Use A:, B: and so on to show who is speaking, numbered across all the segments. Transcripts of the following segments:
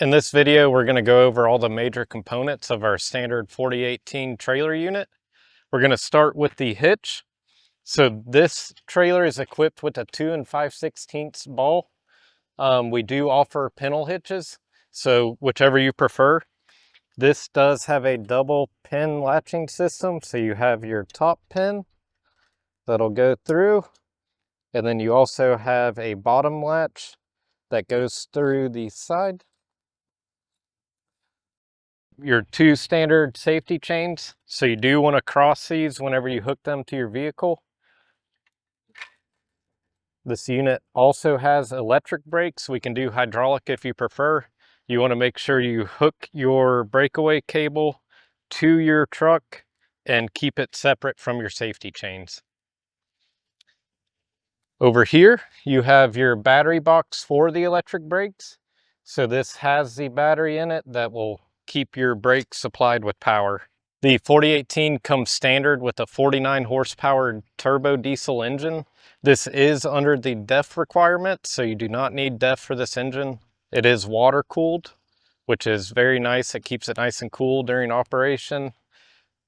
A: In this video, we're going to go over all the major components of our standard 4018 trailer unit. We're going to start with the hitch. So this trailer is equipped with a 2 5/16 ball. We do offer pintle hitches, so whichever you prefer. This does have a double pin latching system, so you have your top pin that'll go through, and then you also have a bottom latch that goes through the side. Your two standard safety chains, so you do want to cross these whenever you hook them to your vehicle. This unit also has electric brakes. We can do hydraulic if you prefer. You want to make sure you hook your breakaway cable to your truck and keep it separate from your safety chains. Over here, you have your battery box for the electric brakes. So this has the battery in it that will keep your brakes supplied with power. The 4018 comes standard with a 49 horsepower turbo diesel engine. This is under the DEF requirement, so you do not need DEF for this engine. It is water cooled, which is very nice. It keeps it nice and cool during operation.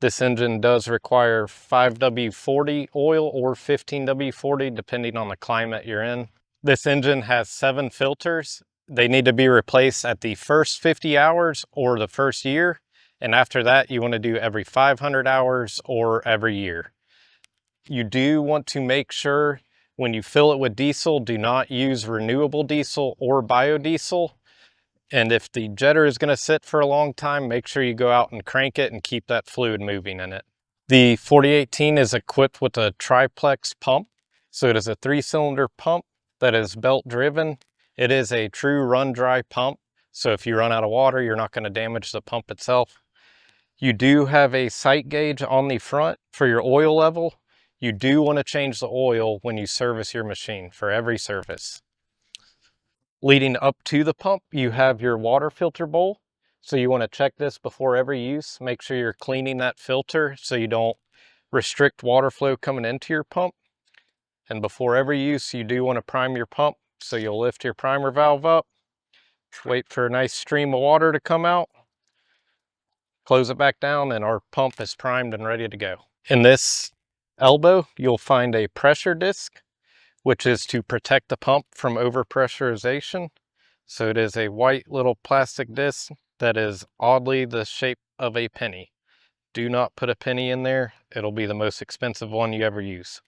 A: This engine does require 5W40 oil or 15W40 depending on the climate you're in. This engine has 7 filters. They need to be replaced at the first 50 hours or the first year. And after that, you want to do every 500 hours or every year. You do want to make sure when you fill it with diesel, do not use renewable diesel or biodiesel. And if the jetter is going to sit for a long time, make sure you go out and crank it and keep that fluid moving in it. The 4018 is equipped with a triplex pump. So it is a 3-cylinder pump that is belt driven. It is a true run dry pump. So if you run out of water, you're not going to damage the pump itself. You do have a sight gauge on the front for your oil level. You do want to change the oil when you service your machine for every service. Leading up to the pump, you have your water filter bowl. So you want to check this before every use. Make sure you're cleaning that filter so you don't restrict water flow coming into your pump. And before every use, you do want to prime your pump. So you'll lift your primer valve up, wait for a nice stream of water to come out, close it back down, and our pump is primed and ready to go. In this elbow, you'll find a pressure disc, which is to protect the pump from overpressurization. So it is a white little plastic disc that is oddly the shape of a penny. Do not put a penny in there. It'll be the most expensive one you ever use.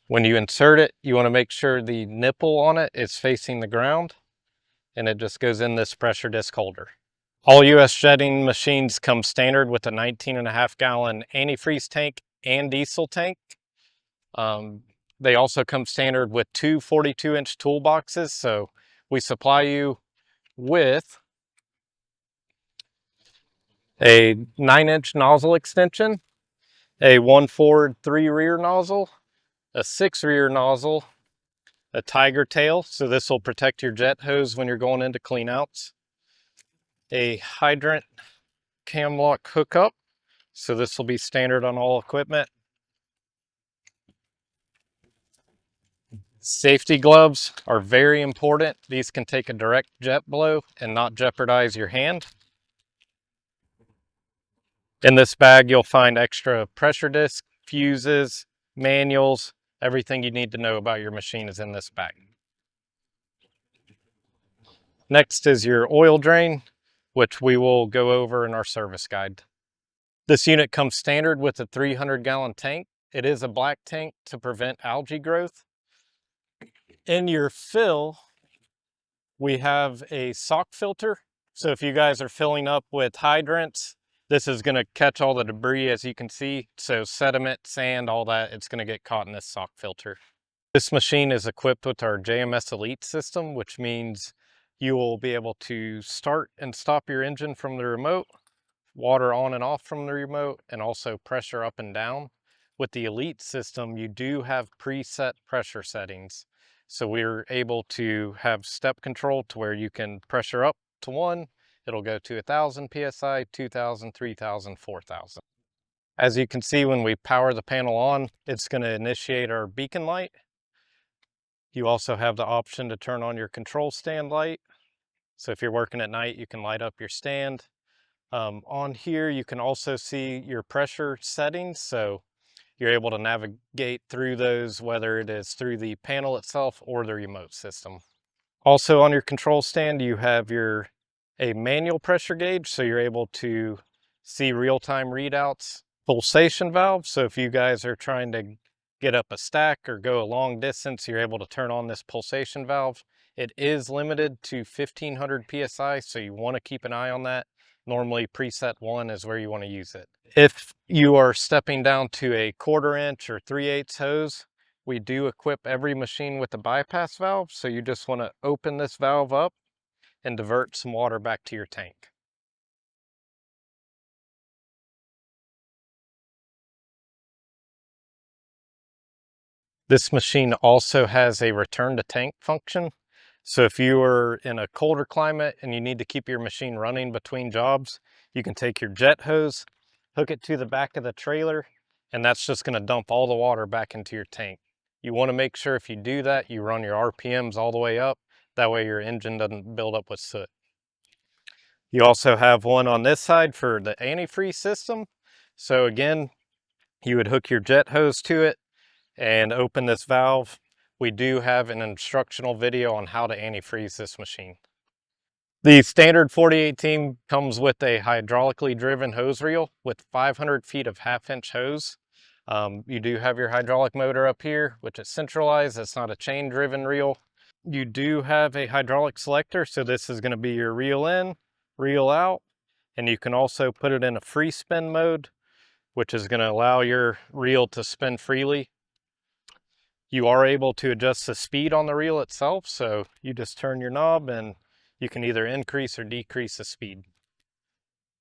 A: When you insert it, you want to make sure the nipple on it is facing the ground, and it just goes in this pressure disc holder. All US jetting machines come standard with a 19.5 gallon antifreeze tank and diesel tank. They also come standard with two 42-inch toolboxes. So we supply you with a 9-inch nozzle extension, a 1 forward, 3 rear nozzle, a 6 rear nozzle, a tiger tail, so this will protect your jet hose when you're going into clean outs, a hydrant cam lock hookup, so this will be standard on all equipment. Safety gloves are very important. These can take a direct jet blow and not jeopardize your hand. In this bag, you'll find extra pressure disc, fuses, manuals, everything you need to know about your machine is in this bag. Next is your oil drain, which we will go over in our service guide. This unit comes standard with a 300-gallon tank. It is a black tank to prevent algae growth. In your fill, we have a sock filter. So if you guys are filling up with hydrants, this is going to catch all the debris, as you can see. So sediment, sand, all that, it's going to get caught in this sock filter. This machine is equipped with our JMS Elite system, which means you will be able to start and stop your engine from the remote, water on and off from the remote, and also pressure up and down. With the Elite system, you do have preset pressure settings. So we're able to have step control to where you can pressure up to 1, it'll go to 1,000 PSI, 2,000, 3,000, 4,000. As you can see, when we power the panel on, it's going to initiate our beacon light. You also have the option to turn on your control stand light. So if you're working at night, you can light up your stand. On here, you can also see your pressure settings. So you're able to navigate through those, whether it is through the panel itself or the remote system. Also on your control stand, you have a manual pressure gauge, so you're able to see real-time readouts. Pulsation valve, so if you guys are trying to get up a stack or go a long distance, you're able to turn on this pulsation valve. It is limited to 1500 PSI, so you want to keep an eye on that. Normally preset 1 is where you want to use it. If you are stepping down to a 1/4 inch or 3/8 hose, we do equip every machine with a bypass valve, so you just want to open this valve up and divert some water back to your tank. This machine also has a return to tank function. So if you are in a colder climate and you need to keep your machine running between jobs, you can take your jet hose, hook it to the back of the trailer, and that's just going to dump all the water back into your tank. You want to make sure if you do that, you run your RPMs all the way up. That way your engine doesn't build up with soot. You also have one on this side for the antifreeze system. So again, you would hook your jet hose to it and open this valve. We do have an instructional video on how to antifreeze this machine. The standard 4018 comes with a hydraulically driven hose reel with 500 feet of 1/2 inch hose. You do have your hydraulic motor up here, which is centralized. It's not a chain driven reel. You do have a hydraulic selector, so this is going to be your reel in, reel out, and you can also put it in a free spin mode, which is going to allow your reel to spin freely. You are able to adjust the speed on the reel itself, so you just turn your knob and you can either increase or decrease the speed.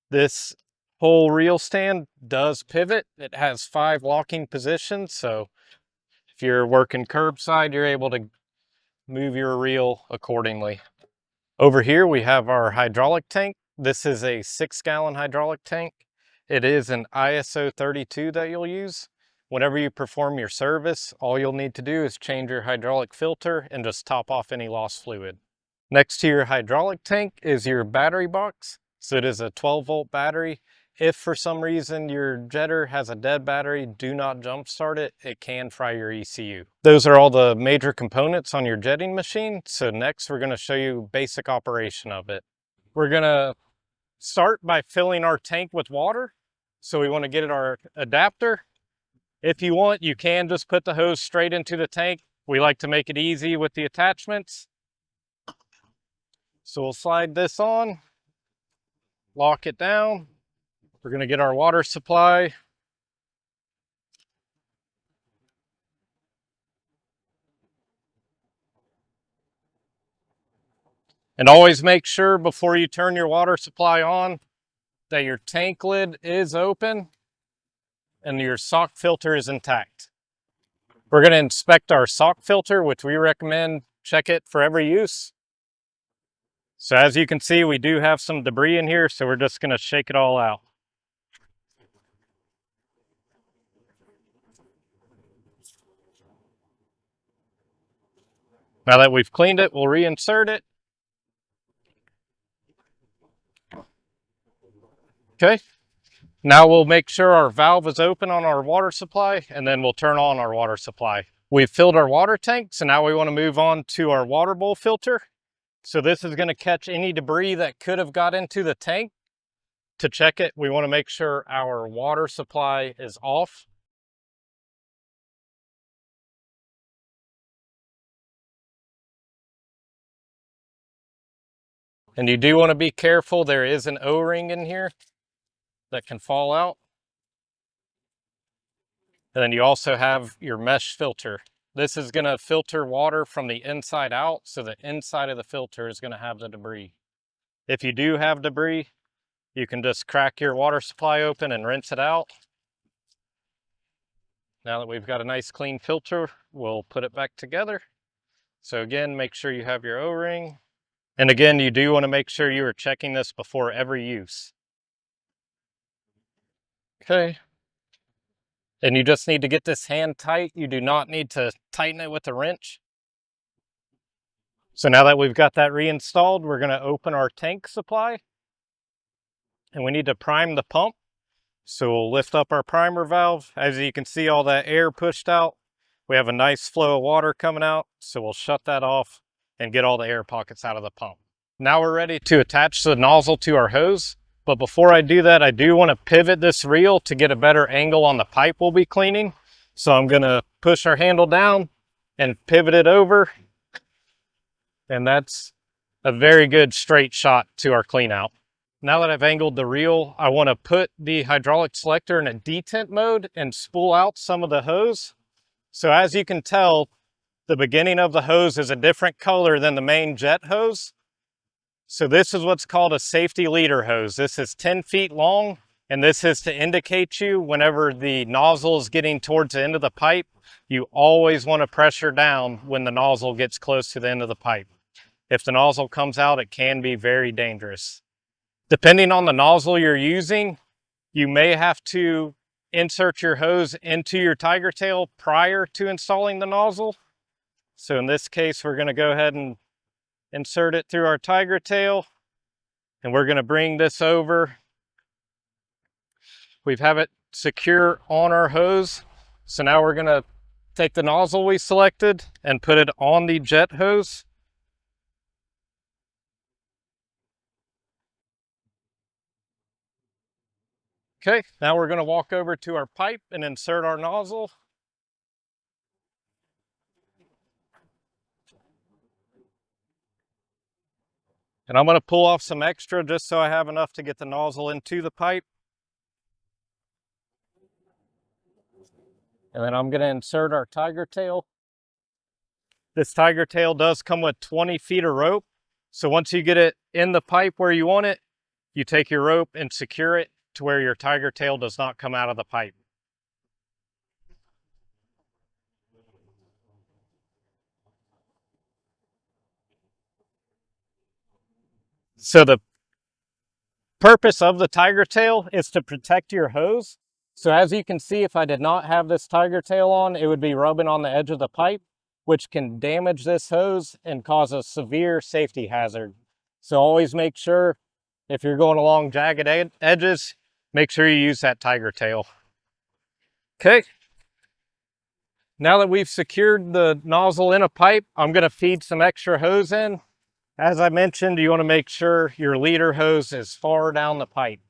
A: This whole reel stand does pivot. It has 5 locking positions, so if you're working curbside, you're able to move your reel accordingly. Over here we have our hydraulic tank. This is a 6-gallon hydraulic tank. It is an ISO 32 that you'll use. Whenever you perform your service, all you'll need to do is change your hydraulic filter and just top off any lost fluid. Next to your hydraulic tank is your battery box. So it is a 12-volt battery. If for some reason your jetter has a dead battery, do not jump start it. It can fry your ECU. Those are all the major components on your jetting machine. So next we're going to show you basic operation of it. We're going to start by filling our tank with water. So we want to get our adapter. If you want, you can just put the hose straight into the tank. We like to make it easy with the attachments. So we'll slide this on, lock it down. We're going to get our water supply. And always make sure before you turn your water supply on that your tank lid is open and your sock filter is intact. We're going to inspect our sock filter, which we recommend check it for every use. So as you can see, we do have some debris in here, so we're just going to shake it all out. Now that we've cleaned it, we'll reinsert it. Okay. Now we'll make sure our valve is open on our water supply, and then we'll turn on our water supply. We've filled our water tank, so now we want to move on to our water bowl filter. So this is going to catch any debris that could have got into the tank. To check it, we want to make sure our water supply is off. And you do want to be careful. There is an O-ring in here that can fall out. And then you also have your mesh filter. This is going to filter water from the inside out, so the inside of the filter is going to have the debris. If you do have debris, you can just crack your water supply open and rinse it out. Now that we've got a nice clean filter, we'll put it back together. So again, make sure you have your O-ring. And again, you do want to make sure you are checking this before every use. Okay. And you just need to get this hand tight. You do not need to tighten it with a wrench. So now that we've got that reinstalled, we're going to open our tank supply, and we need to prime the pump. So we'll lift up our primer valve. As you can see, all that air pushed out. We have a nice flow of water coming out, so we'll shut that off and get all the air pockets out of the pump. Now we're ready to attach the nozzle to our hose. But before I do that, I do want to pivot this reel to get a better angle on the pipe we'll be cleaning. So I'm going to push our handle down and pivot it over. And that's a very good straight shot to our clean out. Now that I've angled the reel, I want to put the hydraulic selector in a detent mode and spool out some of the hose. So as you can tell, the beginning of the hose is a different color than the main jet hose. So this is what's called a safety leader hose. This is 10 feet long, and this is to indicate you whenever the nozzle is getting towards the end of the pipe, you always want to pressure down when the nozzle gets close to the end of the pipe. If the nozzle comes out, it can be very dangerous. Depending on the nozzle you're using, you may have to insert your hose into your tiger tail prior to installing the nozzle. So in this case, we're going to go ahead and insert it through our tiger tail, and we're going to bring this over. We have it secure on our hose. So now we're going to take the nozzle we selected and put it on the jet hose. Okay, now we're going to walk over to our pipe and insert our nozzle. And I'm going to pull off some extra just so I have enough to get the nozzle into the pipe. And then I'm going to insert our tiger tail. This tiger tail does come with 20 feet of rope. So once you get it in the pipe where you want it, you take your rope and secure it to where your tiger tail does not come out of the pipe. So the purpose of the tiger tail is to protect your hose. So as you can see, if I did not have this tiger tail on, it would be rubbing on the edge of the pipe, which can damage this hose and cause a severe safety hazard. So always make sure, if you're going along jagged edges, make sure you use that tiger tail. Okay. Now that we've secured the nozzle in a pipe, I'm going to feed some extra hose in. As I mentioned, you want to make sure your leader hose is far down the pipe.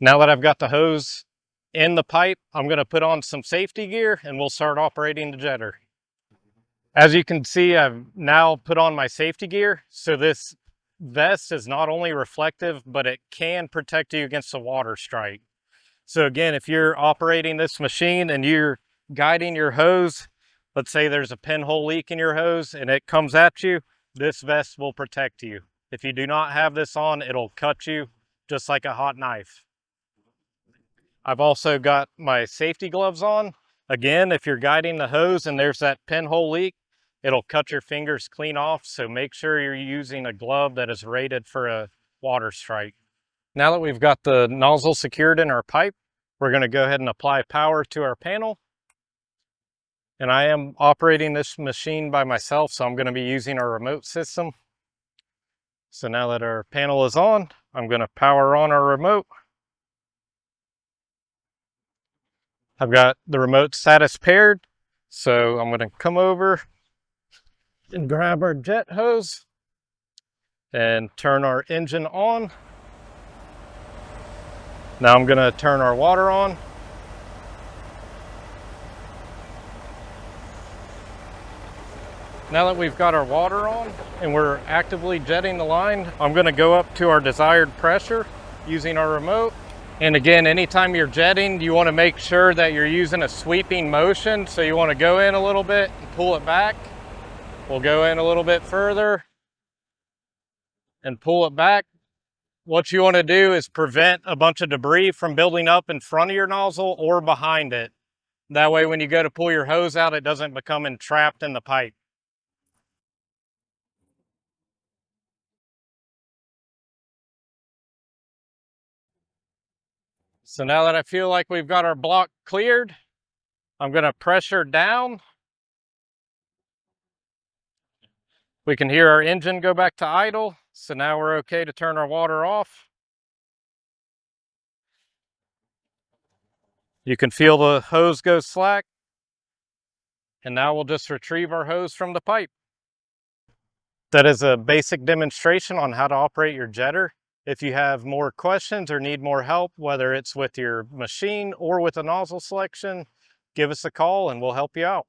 A: Now that I've got the hose in the pipe, I'm going to put on some safety gear and we'll start operating the jetter. As you can see, I've now put on my safety gear. So this vest is not only reflective, but it can protect you against a water strike. So again, if you're operating this machine and you're guiding your hose, let's say there's a pinhole leak in your hose and it comes at you, this vest will protect you. If you do not have this on, it'll cut you just like a hot knife. I've also got my safety gloves on. Again, if you're guiding the hose and there's that pinhole leak, it'll cut your fingers clean off. So make sure you're using a glove that is rated for a water strike. Now that we've got the nozzle secured in our pipe, we're going to go ahead and apply power to our panel. And I am operating this machine by myself, so I'm going to be using our remote system. So now that our panel is on, I'm going to power on our remote. I've got the remote status paired, so I'm going to come over and grab our jet hose and turn our engine on. Now I'm going to turn our water on. Now that we've got our water on and we're actively jetting the line, I'm going to go up to our desired pressure using our remote. And again, anytime you're jetting, you want to make sure that you're using a sweeping motion. So you want to go in a little bit and pull it back. We'll go in a little bit further and pull it back. What you want to do is prevent a bunch of debris from building up in front of your nozzle or behind it. That way, when you go to pull your hose out, it doesn't become entrapped in the pipe. So now that I feel like we've got our block cleared, I'm going to pressure down. We can hear our engine go back to idle. So now we're okay to turn our water off. You can feel the hose go slack. And now we'll just retrieve our hose from the pipe. That is a basic demonstration on how to operate your jetter. If you have more questions or need more help, whether it's with your machine or with a nozzle selection, give us a call and we'll help you out.